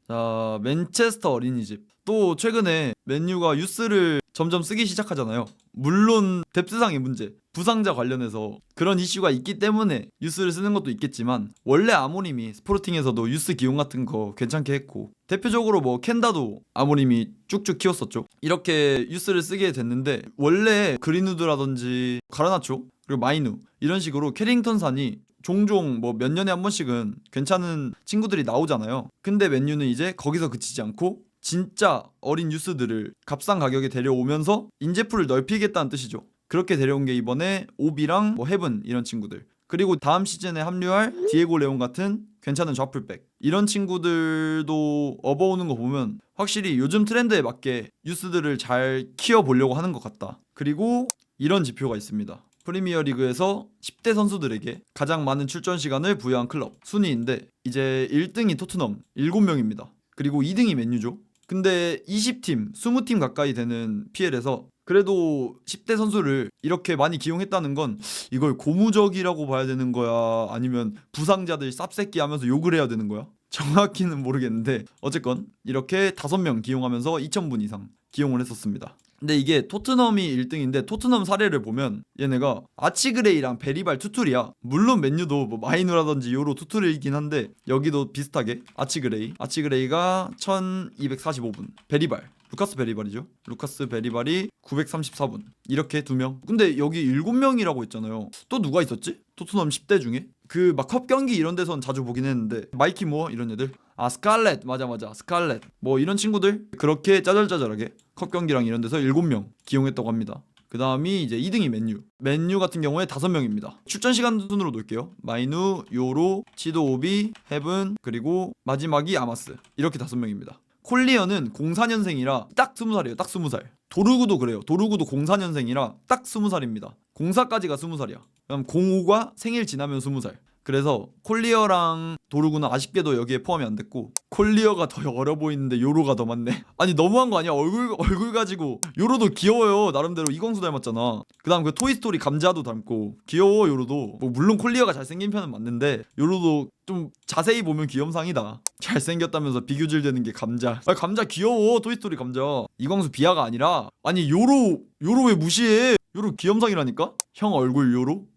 자, 맨체스터 어린이집. 또 최근에 맨유가 유스를 점점 쓰기 시작하잖아요. 물론 뎁스상의 문제, 부상자 관련해서 그런 이슈가 있기 때문에 유스를 쓰는 것도 있겠지만, 원래 아모림이 스포르팅에서도 유스 기용 같은 거 괜찮게 했고, 대표적으로 뭐 켄다도 아모림이 쭉쭉 키웠었죠. 이렇게 유스를 쓰게 됐는데, 원래 그린우드라든지 가르나초 그리고 마이누 이런 식으로 캐링턴산이 종종 뭐 몇 년에 한 번씩은 괜찮은 친구들이 나오잖아요. 근데 맨유는 이제 거기서 그치지 않고 진짜 어린 유스들을 값싼 가격에 데려오면서 인재풀을 넓히겠다는 뜻이죠. 그렇게 데려온 게 이번에 오비랑 뭐 헤븐 이런 친구들, 그리고 다음 시즌에 합류할 디에고 레온 같은 괜찮은 좌풀백, 이런 친구들도 업어오는 거 보면 확실히 요즘 트렌드에 맞게 유스들을 잘 키워보려고 하는 것 같다. 그리고 이런 지표가 있습니다. 프리미어리그에서 10대 선수들에게 가장 많은 출전 시간을 부여한 클럽 순위인데, 이제 1등이 토트넘 7명입니다. 그리고 2등이 맨유죠. 근데 20팀, 20팀 가까이 되는 PL에서 그래도 10대 선수를 이렇게 많이 기용했다는 건, 이걸 고무적이라고 봐야 되는 거야, 아니면 부상자들 쌉새끼 하면서 욕을 해야 되는 거야? 정확히는 모르겠는데 어쨌건 이렇게 5명 기용하면서 2,000분 이상 기용을 했었습니다. 근데 이게 토트넘이 1등인데, 토트넘 사례를 보면 얘네가 아치그레이랑 베리발 투툴이야. 물론 맨유도 뭐 마이누라든지 요로 투툴이긴 한데, 여기도 비슷하게 아치그레이가 1245분, 베리발 루카스 베리발이죠. 루카스 베리발이 934분. 이렇게 2명. 근데 여기 7명이라고 했잖아요. 또 누가 있었지? 토트넘 10대 중에? 그 막 컵 경기 이런 데선 자주 보긴 했는데, 마이키 모어 이런 애들. 아, 스칼렛. 맞아. 스칼렛. 뭐 이런 친구들 그렇게 짜잘짜잘하게 컵 경기랑 이런 데서 7명 기용했다고 합니다. 그 다음이 이제 2등이 맨유 같은 경우에 5명입니다. 출전 시간 순으로 놓을게요. 마이누, 요로, 치도 오비, 헤븐, 그리고 마지막이 아마스. 이렇게 5명입니다. 콜리어는 04년생이라 딱 20살이에요. 딱 20살. 도르구도 그래요. 도르구도 04년생이라 딱 20살입니다. 04까지가 20살이야. 그럼 05가 생일 지나면 20살. 그래서 콜리어랑 도르구는 아쉽게도 여기에 포함이 안 됐고, 콜리어가 더 어려 보이는데 요로가 더 많네. 아니 너무한 거 아니야? 얼굴 가지고. 요로도 귀여워요. 나름대로 이광수 닮았잖아. 그다음 그 토이스토리 감자도 닮고 귀여워 요로도. 뭐 물론 콜리어가 잘생긴 편은 맞는데, 요로도 좀 자세히 보면 귀염상이다. 잘생겼다면서 비교질 되는 게 감자. 아, 감자 귀여워. 토이스토리 감자. 이광수 비하가 아니라, 아니 요로 왜 무시해? 요로 귀염상이라니까? 형 얼굴 요로?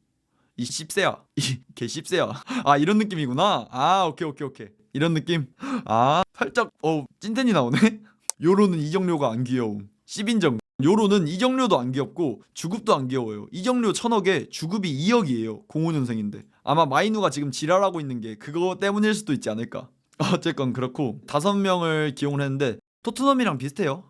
이 씹새야. 이개 씹새야. 아, 이런 느낌이구나. 아, 오케이. 이런 느낌. 아, 살짝 찐텐이 나오네. 요로는 이정료가 안 귀여움. 씹인정. 요로는 이정료도 안 귀엽고 주급도 안 귀여워요. 이정료 1,000억에 주급이 2억이에요 05년생인데 아마 마이누가 지금 지랄하고 있는 게 그거 때문일 수도 있지 않을까. 어쨌건 그렇고 5명을 기용을 했는데, 토트넘이랑 비슷해요.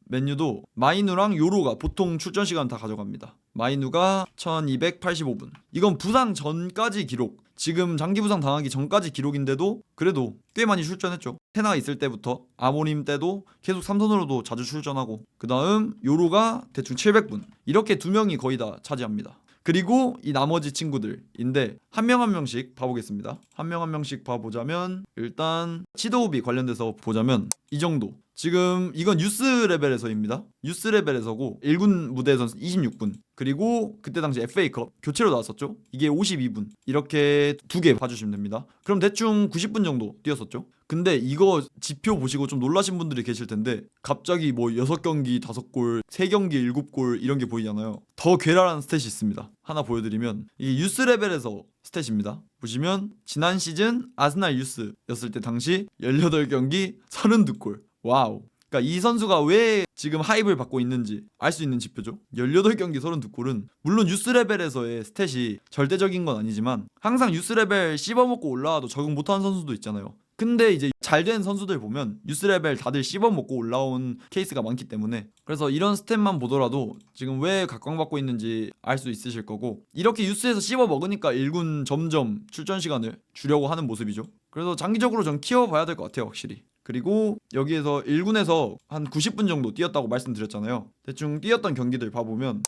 맨유도 마이누랑 요로가 보통 출전 시간 다 가져갑니다. 마이누가 1285분. 이건 부상 전까지 기록. 지금 장기 부상 당하기 전까지 기록인데도 그래도 꽤 많이 출전했죠. 테나 있을 때부터 아모림 때도 계속 삼선으로도 자주 출전하고, 그 다음 요로가 대충 700분. 이렇게 2명이 거의 다 차지합니다. 그리고 이 나머지 친구들인데 한 명 한 명씩 봐보겠습니다. 한 명 한 명씩 봐보자면, 일단 치도우비 관련돼서 보자면 이 정도. 지금 이건 유스 레벨에서입니다. 유스 레벨에서고 1군 무대에서는 26분. 그리고 그때 당시 FA컵 교체로 나왔었죠. 이게 52분. 이렇게 2개 봐주시면 됩니다. 그럼 대충 90분 정도 뛰었었죠. 근데 이거 지표 보시고 좀 놀라신 분들이 계실 텐데, 갑자기 뭐 6경기 5골, 3경기 7골 이런 게 보이잖아요. 더 괴랄한 스탯이 있습니다. 하나 보여드리면, 이게 유스 레벨에서 스탯입니다. 보시면 지난 시즌 아스날 유스였을 때 당시 18경기 32골. 와우. 그러니까 이 선수가 왜 지금 하입을 받고 있는지 알 수 있는 지표죠. 18경기 32골은 물론 유스 레벨에서의 스탯이 절대적인 건 아니지만, 항상 유스 레벨 씹어먹고 올라와도 적응 못하는 선수도 있잖아요. 근데 이제 잘된 선수들 보면 유스 레벨 다들 씹어먹고 올라온 케이스가 많기 때문에, 그래서 이런 스탯만 보더라도 지금 왜 각광받고 있는지 알 수 있으실 거고, 이렇게 유스에서 씹어먹으니까 1군 점점 출전 시간을 주려고 하는 모습이죠. 그래서 장기적으로 전 키워봐야 될 것 같아요, 확실히. 그리고 여기에서 1군에서 한 90분 정도 뛰었다고 말씀드렸잖아요. 대충 뛰었던 경기들 봐보면,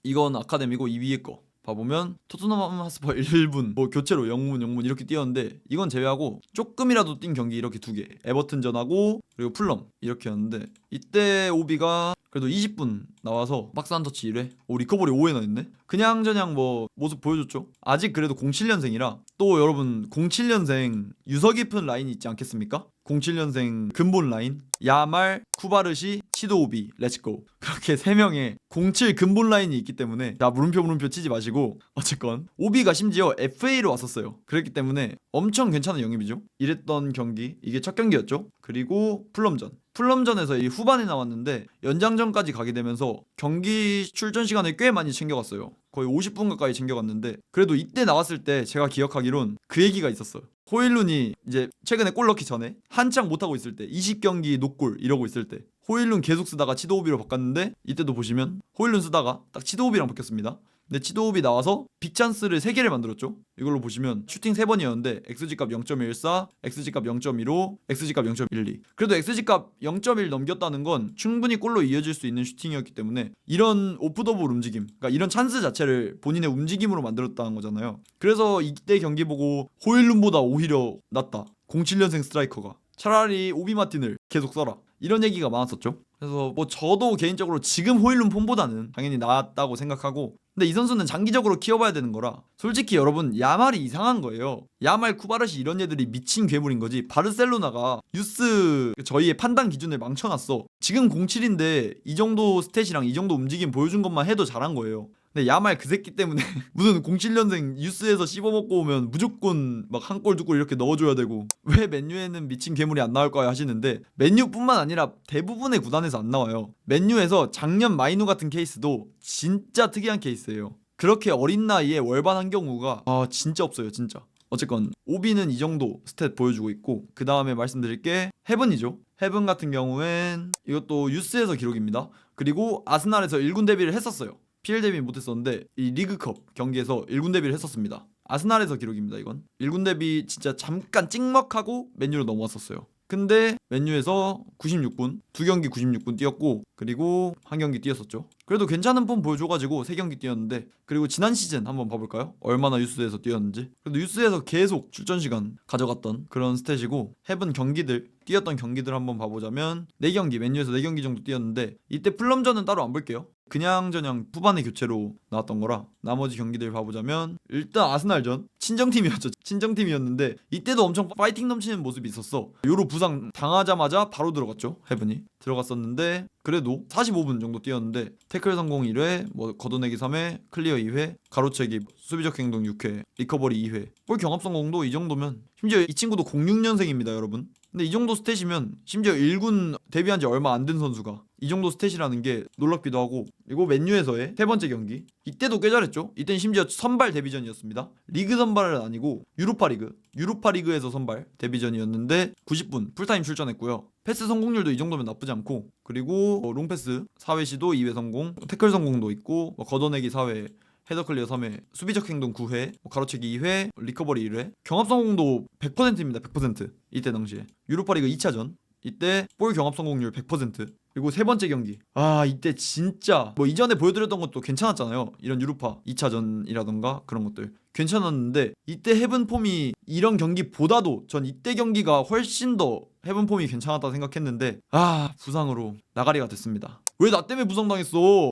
이건 아카데미고 이 위에 거 봐보면 토트넘 하스퍼 1분, 뭐 교체로 0분 이렇게 뛰었는데, 이건 제외하고 조금이라도 뛴 경기 이렇게 2개, 에버튼전하고 그리고 풀럼 이렇게였는데, 이때 오비가 그래도 20분 나와서 박스 한 터치 1회, 리커버리 5회나 했네. 그냥저냥 뭐 모습 보여줬죠. 아직 그래도 07년생이라 또 여러분 07년생 유서 깊은 라인이 있지 않겠습니까? 07년생 근본 라인 야말, 쿠바르시, 치도오비, 렛츠고 그렇게 3명의 07 근본 라인이 있기 때문에 자 물음표 치지 마시고 어쨌건 오비가 심지어 FA로 왔었어요. 그렇기 때문에 엄청 괜찮은 영입이죠. 이랬던 경기 이게 첫 경기였죠. 그리고 플럼전에서 이 후반에 나왔는데 연장전까지 가게 되면서 경기 출전 시간을 꽤 많이 챙겨갔어요. 거의 50분 가까이 챙겨갔는데 그래도 이때 나왔을 때 제가 기억하기론 그 얘기가 있었어요. 호일룬이 이제 최근에 골 넣기 전에 한창 못하고 있을 때 20경기 노골 이러고 있을 때 호일룬 계속 쓰다가 치도오비로 바꿨는데 이때도 보시면 호일룬 쓰다가 딱 치도오비랑 바뀌었습니다. 근데 치도오비 나와서 빅찬스를 3개를 만들었죠. 이걸로 보시면 슈팅 3번이었는데 XG값 0.14, XG값 0.15, XG값 0.12. 그래도 XG값 0.1 넘겼다는 건 충분히 골로 이어질 수 있는 슈팅이었기 때문에 이런 오프더볼 움직임, 그러니까 이런 찬스 자체를 본인의 움직임으로 만들었다는 거잖아요. 그래서 이때 경기 보고 호일룬보다 오히려 낫다. 07년생 스트라이커가. 차라리 오비 마틴을 계속 써라. 이런 얘기가 많았었죠. 그래서 뭐 저도 개인적으로 지금 호일룬 폼보다는 당연히 나았다고 생각하고 근데 이 선수는 장기적으로 키워봐야 되는 거라 솔직히 여러분 야말이 이상한 거예요. 야말, 쿠바르시 이런 애들이 미친 괴물인 거지 바르셀로나가 유스 저희의 판단 기준을 망쳐놨어. 지금 07인데 이 정도 스탯이랑 이 정도 움직임 보여준 것만 해도 잘한 거예요. 근데 야말 그 새끼 때문에 무슨 07년생 유스에서 씹어먹고 오면 무조건 막 한 골 두 골 이렇게 넣어줘야 되고 왜 맨유에는 미친 괴물이 안 나올까요 하시는데 맨유뿐만 아니라 대부분의 구단에서 안 나와요. 맨유에서 작년 마이누 같은 케이스도 진짜 특이한 케이스예요. 그렇게 어린 나이에 월반한 경우가 진짜 없어요 진짜. 어쨌건 오비는 이 정도 스탯 보여주고 있고 그 다음에 말씀드릴 게 헤븐이죠. 헤븐 같은 경우엔 이것도 유스에서 기록입니다. 그리고 아스날에서 1군 데뷔를 했었어요. PL 데뷔 못했었는데 이 리그컵 경기에서 1군 데뷔를 했었습니다. 아스날에서 기록입니다. 이건 1군 데뷔 진짜 잠깐 찍먹하고 맨유로 넘어왔었어요. 근데 맨유에서 96분 2경기 96분 뛰었고 그리고 한 경기 뛰었었죠. 그래도 괜찮은 폼 보여줘가지고 3경기 뛰었는데 그리고 지난 시즌 한번 봐볼까요? 얼마나 유스에서 뛰었는지. 그래도 유스에서 계속 출전 시간 가져갔던 그런 스탯이고 헤븐 경기들 뛰었던 경기들 한번 봐보자면 4경기 맨유에서 4경기 정도 뛰었는데 이때 플럼전은 따로 안 볼게요. 그냥저냥 후반에 교체로 나왔던 거라 나머지 경기들 봐보자면 일단 아스날전 친정팀이었죠. 친정팀이었는데 이때도 엄청 파이팅 넘치는 모습이 있었어. 요로 부상 당하자마자 바로 들어갔죠. 헤븐이 들어갔었는데 그래도 45분 정도 뛰었는데 태클 성공 1회, 뭐 걷어내기 3회, 클리어 2회, 가로채기, 수비적 행동 6회, 리커버리 2회, 볼 경합 성공도 이 정도면 심지어 이 친구도 06년생입니다 여러분. 근데 이 정도 스탯이면 심지어 1군 데뷔한 지 얼마 안 된 선수가 이 정도 스탯이라는 게 놀랍기도 하고 그리고 맨유에서의 3번째 경기 이때도 꽤 잘했죠. 이때는 심지어 선발 데뷔전이었습니다. 리그 선발은 아니고 유로파리그에서 선발 데뷔전이었는데 90분 풀타임 출전했고요. 패스 성공률도 이 정도면 나쁘지 않고 그리고 롱패스 4회 시도 2회 성공, 태클 성공도 있고 걷어내기 4회, 헤더 클리어 3회, 수비적 행동 9회, 가로채기 2회, 리커버리 1회, 경합 성공도 100%입니다. 100%. 이때 당시에 유로파리그 2차전 이때 볼 경합 성공률 100%. 그리고 3번째 경기 이때 진짜 뭐 이전에 보여드렸던 것도 괜찮았잖아요. 이런 유로파 2차전이라던가 그런 것들 괜찮았는데 이때 헤븐 폼이 이런 경기보다도 전 이때 경기가 훨씬 더 헤븐 폼이 괜찮았다 생각했는데 부상으로 나가리가 됐습니다. 왜 나 때문에 부상당했어?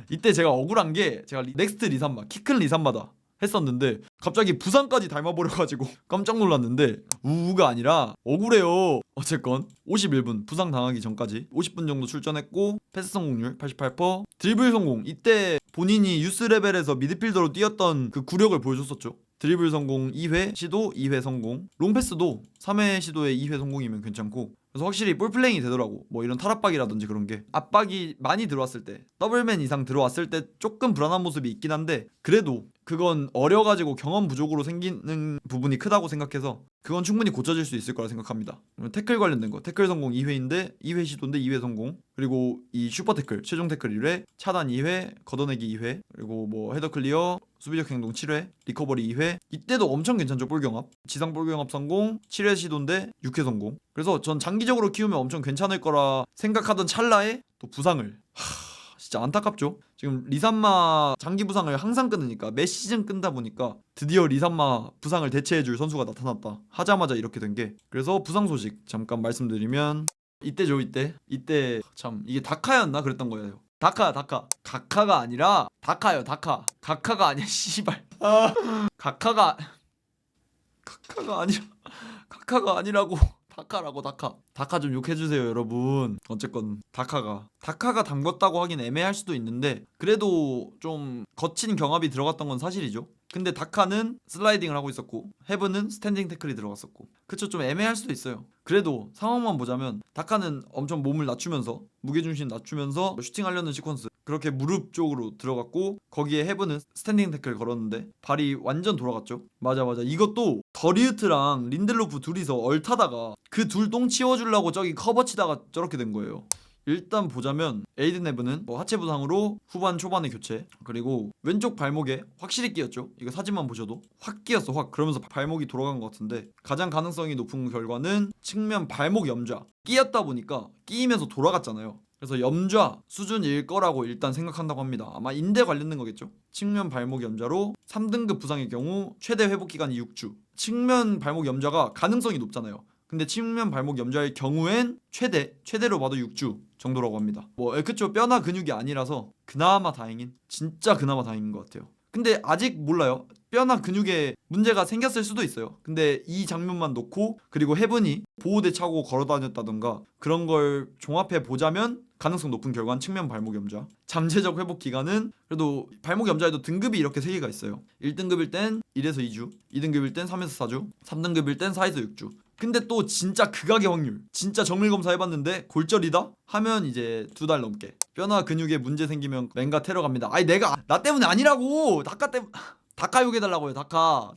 이때 제가 억울한 게 제가 넥스트 리산마 키 큰 리산마다 했었는데 갑자기 부상까지 닮아버려가지고 깜짝 놀랐는데 우가 아니라 억울해요. 어쨌건 51분 부상 당하기 전까지 50분 정도 출전했고 패스 성공률 88%, 드리블 성공 이때 본인이 유스 레벨에서 미드필더로 뛰었던 그 구력을 보여줬었죠. 드리블 성공 2회 시도 2회 성공, 롱패스도 3회 시도에 2회 성공이면 괜찮고 그래서 확실히 볼플레잉이 되더라고. 뭐 이런 탈압박이라든지 그런 게 압박이 많이 들어왔을 때 더블맨 이상 들어왔을 때 조금 불안한 모습이 있긴 한데 그래도 그건 어려가지고 경험 부족으로 생기는 부분이 크다고 생각해서 그건 충분히 고쳐질 수 있을 거라 생각합니다. 태클 관련된 거 태클 성공 2회인데 2회 시도인데 2회 성공, 그리고 이 슈퍼 태클 최종 태클 1회, 차단 2회, 걷어내기 2회, 그리고 뭐 헤더 클리어, 수비적 행동 7회, 리커버리 2회 이때도 엄청 괜찮죠. 볼경합 지상 볼경합 성공 7회 시도인데 6회 성공. 그래서 전 장기적으로 키우면 엄청 괜찮을 거라 생각하던 찰나에 또 부상을 진짜 안타깝죠. 지금 리산마 장기 부상을 항상 끊으니까 매 시즌 끈다 보니까 드디어 리산마 부상을 대체해줄 선수가 나타났다 하자마자 이렇게 된 게. 그래서 부상 소식 잠깐 말씀드리면 이때죠 이때 참 이게 다카였나 그랬던 거예요. 다카 가카가 아니라 다카요. 가카가 아니야 씨발. 가카가 아니라 가카가 아니라고. 다카라고. 다카 좀 욕해주세요 여러분. 어쨌건 다카가 담궜다고 하긴 애매할 수도 있는데 그래도 좀 거친 경합이 들어갔던 건 사실이죠. 근데 다카는 슬라이딩을 하고 있었고 헤븐은 스탠딩 태클이 들어갔었고 그쵸, 좀 애매할 수도 있어요. 그래도 상황만 보자면 다카는 엄청 몸을 낮추면서 무게중심 낮추면서 슈팅하려는 시퀀스 그렇게 무릎 쪽으로 들어갔고 거기에 헤븐은 스탠딩 태클 걸었는데 발이 완전 돌아갔죠. 맞아 이것도 더리우트랑 린델로프 둘이서 얼타다가 그 둘 똥 치워주려고 저기 커버 치다가 저렇게 된 거예요. 일단 보자면 에이든 헤븐은 하체 부상으로 후반 초반에 교체, 그리고 왼쪽 발목에 확실히 끼었죠. 이거 사진만 보셔도 확 끼었어. 확 그러면서 발목이 돌아간 것 같은데 가장 가능성이 높은 결과는 측면 발목 염좌. 끼었다 보니까 끼이면서 돌아갔잖아요. 그래서 염좌 수준일 거라고 일단 생각한다고 합니다. 아마 인대 관련된 거겠죠. 측면 발목 염좌로 3등급 부상의 경우 최대 회복 기간이 6주. 측면 발목 염좌가 가능성이 높잖아요. 근데 측면 발목 염좌의 경우엔 최대로 봐도 6주 정도라고 합니다. 그쵸, 뼈나 근육이 아니라서 진짜 그나마 다행인 것 같아요. 근데 아직 몰라요. 뼈나 근육에 문제가 생겼을 수도 있어요. 근데 이 장면만 놓고 그리고 헤븐이 보호대 차고 걸어다녔다던가 그런 걸 종합해 보자면 가능성 높은 결과는 측면 발목 염좌. 잠재적 회복 기간은 그래도 발목 염좌에도 등급이 이렇게 3개가 있어요. 1등급일 땐 1에서 2주, 2등급일 땐 3에서 4주, 3등급일 땐 4에서 6주. 근데 또 진짜 극악의 확률, 진짜 정밀 검사 해봤는데 골절이다? 하면 이제 2달 넘게. 뼈나 근육에 문제 생기면 맹가 테러 갑니다. 아니 나 때문에 아니라고. 다카 욕해달라고요. 다카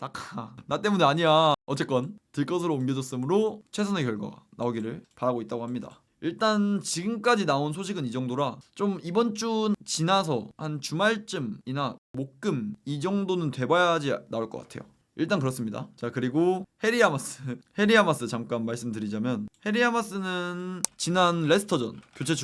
나 때문에 아니야. 어쨌건 들것으로 옮겨졌으므로 최선의 결과가 나오기를 바라고 있다고 합니다. 일단 지금까지 나온 소식은 이 정도라 좀 이번 주 지나서 한 주말쯤이나 목금 이 정도는 돼봐야지 나올 것 같아요. 일단 그렇습니다. 자, 그리고 헤리아마스 잠깐 말씀드리자면 헤리아마스는 지난 레스터전 교체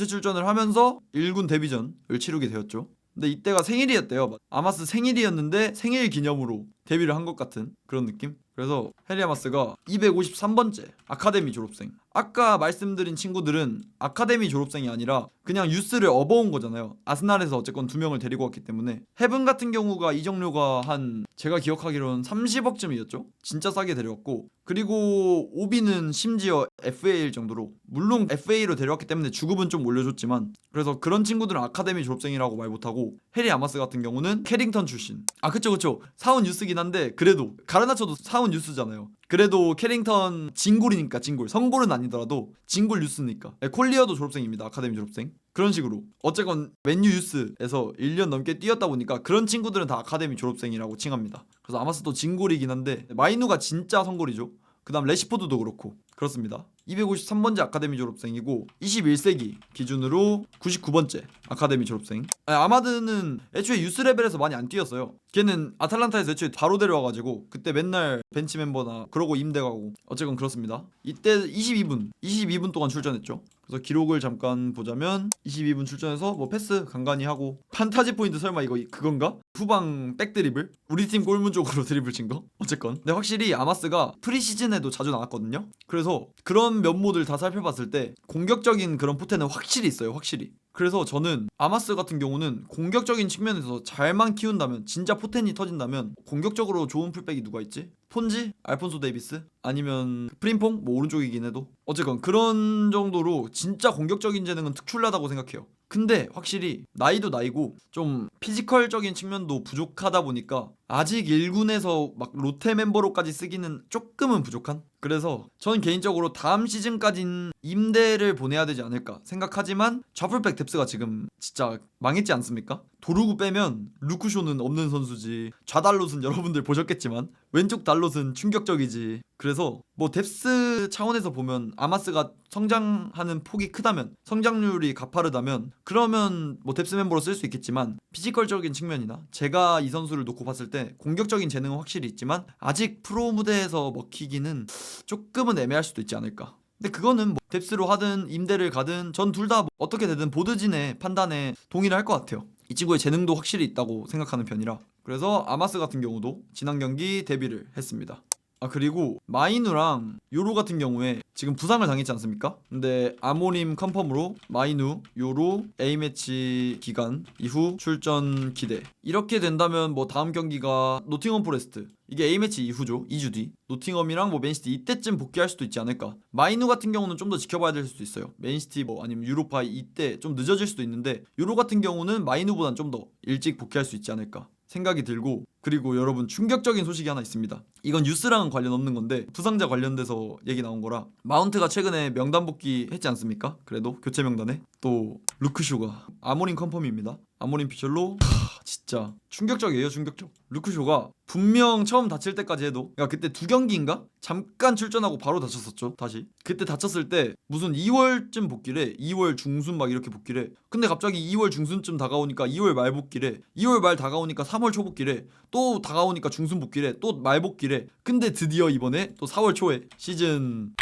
출전을 하면서 1군 데뷔전을 치르게 되었죠. 근데 이때가 생일이었대요. 아마스 생일이었는데 생일 기념으로 데뷔를 한 것 같은 그런 느낌? 그래서 헤리아마스가 253번째 아카데미 졸업생. 아까 말씀드린 친구들은 아카데미 졸업생이 아니라 그냥 유스를 업어온 거잖아요. 아스날에서 어쨌건 2명을 데리고 왔기 때문에. 헤븐 같은 경우가 이적료가 한 제가 기억하기로는 30억쯤이었죠. 진짜 싸게 데려왔고, 그리고 오비는 심지어 FA일 정도로, 물론 FA로 데려왔기 때문에 주급은 좀 올려줬지만, 그래서 그런 친구들은 아카데미 졸업생이라고 말 못하고, 해리 아마스 같은 경우는 캐링턴 출신. 아 그쵸 사운 유스긴 한데 그래도 가르나초도 사운 유스잖아요. 그래도 캐링턴 진골이니까, 진골 성골은 아니더라도 진골 유스니까. 콜리어도 졸업생입니다. 아카데미 졸업생. 그런 식으로 어쨌건 맨유 유스에서 1년 넘게 뛰었다 보니까 그런 친구들은 다 아카데미 졸업생이라고 칭합니다. 그래서 아마스도 진골이긴 한데 마이누가 진짜 성골이죠. 그 다음 레시포드도 그렇고 그렇습니다. 253번째 아카데미 졸업생이고 21세기 기준으로 99번째 아카데미 졸업생. 아마드는 애초에 유스 레벨에서 많이 안 뛰었어요. 걔는 아탈란타에서 애초에 바로 데려와가지고 그때 맨날 벤치 멤버나 그러고 임대가고 어쨌건 그렇습니다. 이때 22분 동안 출전했죠. 그래서 기록을 잠깐 보자면 22분 출전해서 뭐 패스 간간히 하고, 판타지 포인트 설마 이거 그건가? 후방 백 드리블? 우리 팀 골문 쪽으로 드리블 친 거? 어쨌건 근데 확실히 아마스가 프리시즌에도 자주 나왔거든요. 그래서 그런 면모들 다 살펴봤을 때 공격적인 그런 포텐은 확실히 있어요. 확실히. 그래서 저는 아마스 같은 경우는 공격적인 측면에서 잘만 키운다면, 진짜 포텐이 터진다면, 공격적으로 좋은 풀백이 누가 있지? 폰지? 알폰소 데이비스? 아니면 프림퐁? 뭐 오른쪽이긴 해도 어쨌건 그런 정도로 진짜 공격적인 재능은 특출나다고 생각해요. 근데 확실히 나이도 나이고 좀 피지컬적인 측면도 부족하다 보니까 아직 1군에서 막 로테 멤버로까지 쓰기는 조금은 부족한? 그래서 전 개인적으로 다음 시즌까진 임대를 보내야 되지 않을까 생각하지만, 좌풀백 뎁스가 지금 진짜 망했지 않습니까? 도루구 빼면 루크쇼는 없는 선수지, 좌달롯은 여러분들 보셨겠지만 왼쪽 달롯은 충격적이지. 그래서 뭐 뎁스 차원에서 보면 아마스가 성장하는 폭이 크다면, 성장률이 가파르다면, 그러면 뭐 뎁스 멤버로 쓸 수 있겠지만, 피지컬적인 측면이나 제가 이 선수를 놓고 봤을 때 공격적인 재능은 확실히 있지만 아직 프로 무대에서 먹히기는 조금은 애매할 수도 있지 않을까. 근데 그거는 뭐 뎁스로 하든 임대를 가든 전 둘 다 어떻게 되든 보드진의 판단에 동의를 할 것 같아요. 이 친구의 재능도 확실히 있다고 생각하는 편이라. 그래서 아마스 같은 경우도 지난 경기 데뷔를 했습니다. 아 그리고 마이누랑 요로 같은 경우에 지금 부상을 당했지 않습니까? 근데 아모림 컨펌으로 마이누, 요로 A매치 기간 이후 출전 기대. 이렇게 된다면 뭐 다음 경기가 노팅엄 포레스트. 이게 A매치 이후죠. 2주 뒤. 노팅엄이랑 뭐 맨시티 이때쯤 복귀할 수도 있지 않을까. 마이누 같은 경우는 좀 더 지켜봐야 될 수도 있어요. 맨시티 뭐 아니면 유로파 이때 좀 늦어질 수도 있는데 요로 같은 경우는 마이누보단 좀 더 일찍 복귀할 수 있지 않을까 생각이 들고, 그리고 여러분 충격적인 소식이 하나 있습니다. 이건 뉴스랑은 관련 없는 건데 부상자 관련돼서 얘기 나온 거라, 마운트가 최근에 명단 복귀했지 않습니까? 그래도 교체 명단에 또 루크쇼가 아모린 컨펌입니다. 아모린 피셜로 진짜 충격적이에요. 충격적. 루크쇼가 분명 처음 다칠 때까지 해도, 야 그때 2경기인가? 잠깐 출전하고 바로 다쳤었죠. 다시 그때 다쳤을 때 무슨 2월쯤 복귀래. 2월 중순 막 이렇게 복귀래. 근데 갑자기 2월 중순쯤 다가오니까 2월 말 복귀래. 2월 말 다가오니까 3월 초 복귀래. 또 다가오니까 중순 복귀래. 또 말 복귀래. 근데 드디어 이번에 또 4월 초에 시즌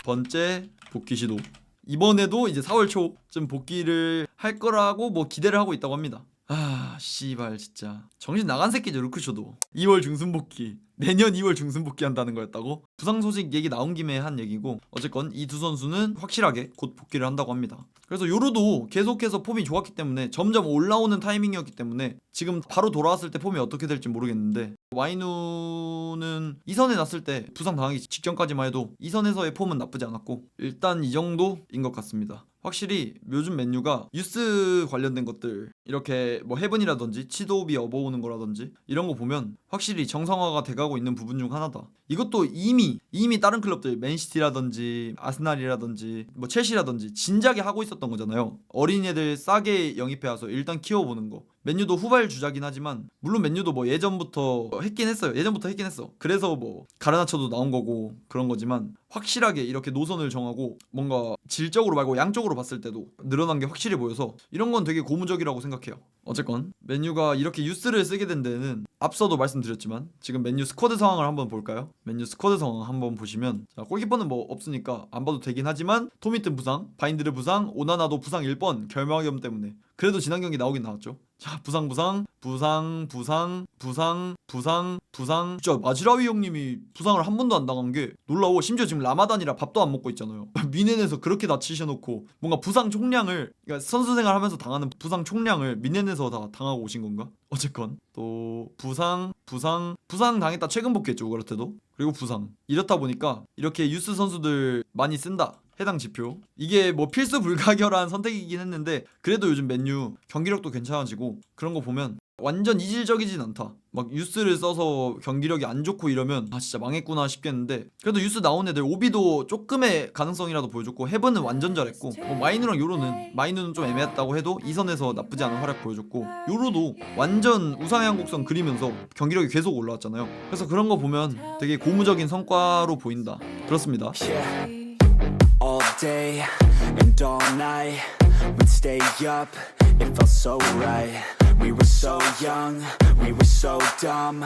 번째 복귀 시도. 이번에도 이제 4월 초쯤 복귀를 할 거라고 뭐 기대를 하고 있다고 합니다. 아 씨발 진짜 정신 나간 새끼죠. 루크쇼도 2월 중순 복귀, 내년 2월 중순 복귀한다는 거였다고? 부상 소식 얘기 나온 김에 한 얘기고, 어쨌건 이 두 선수는 확실하게 곧 복귀를 한다고 합니다. 그래서 요로도 계속해서 폼이 좋았기 때문에, 점점 올라오는 타이밍이었기 때문에 지금 바로 돌아왔을 때 폼이 어떻게 될지 모르겠는데, 마이누는 2선에 났을 때 부상 당하기 직전까지만 해도 2선에서의 폼은 나쁘지 않았고, 일단 이 정도인 것 같습니다. 확실히 요즘 맨유가 유스 관련된 것들, 이렇게 뭐 헤븐이라든지 치도비 업어오는 거라든지 이런 거 보면 확실히 정상화가 돼가고 있는 부분 중 하나다. 이것도 이미 다른 클럽들, 맨시티라든지 아스날이라든지 뭐 첼시라든지 진작에 하고 있었던 거잖아요. 어린애들 싸게 영입해와서 일단 키워보는 거. 맨유도 후발 주자긴 하지만, 물론 맨유도 뭐 예전부터 했긴 했어요. 그래서 뭐 가르나초도 나온 거고 그런 거지만, 확실하게 이렇게 노선을 정하고 뭔가 질적으로 말고 양적으로 봤을 때도 늘어난 게 확실히 보여서 이런 건 되게 고무적이라고 생각해요. 어쨌건 맨유가 이렇게 유스를 쓰게 된 데는, 앞서도 말씀드렸지만 지금 맨유 스쿼드 상황을 한번 볼까요? 맨유 스쿼드 상황 한번 보시면, 자, 골키퍼는 뭐 없으니까 안 봐도 되긴 하지만, 토미튼 부상, 바인드르 부상, 오나나도 부상 1번 결막염 때문에. 그래도 지난 경기 나오긴 나왔죠. 자, 부상. 진짜 마즈라위 형님이 부상을 한 번도 안 당한 게 놀라워. 심지어 지금 라마단이라 밥도 안 먹고 있잖아요. 미넨에서 그렇게 다치셔놓고 뭔가 부상 총량을, 그러니까 선수 생활하면서 당하는 부상 총량을 미넨에서 다 당하고 오신 건가? 어쨌건 또 부상 당했다 최근 복귀했죠. 그렇대도. 그리고 부상. 이렇다 보니까 이렇게 유스 선수들 많이 쓴다. 해당 지표. 이게 뭐 필수 불가결한 선택이긴 했는데, 그래도 요즘 맨유 경기력도 괜찮아지고 그런 거 보면 완전 이질적이진 않다. 막 유스를 써서 경기력이 안 좋고 이러면 아 진짜 망했구나 싶겠는데, 그래도 유스 나온 애들 오비도 조금의 가능성이라도 보여줬고, 헤븐은 완전 잘했고, 뭐 마이누랑 요로는, 마이누는 좀 애매했다고 해도 2선에서 나쁘지 않은 활약 보여줬고, 요로도 완전 우상의 한곡선 그리면서 경기력이 계속 올라왔잖아요. 그래서 그런 거 보면 되게 고무적인 성과로 보인다. 그렇습니다. All day and all night, we'd stay up, it felt so right. We were so young, we were so dumb.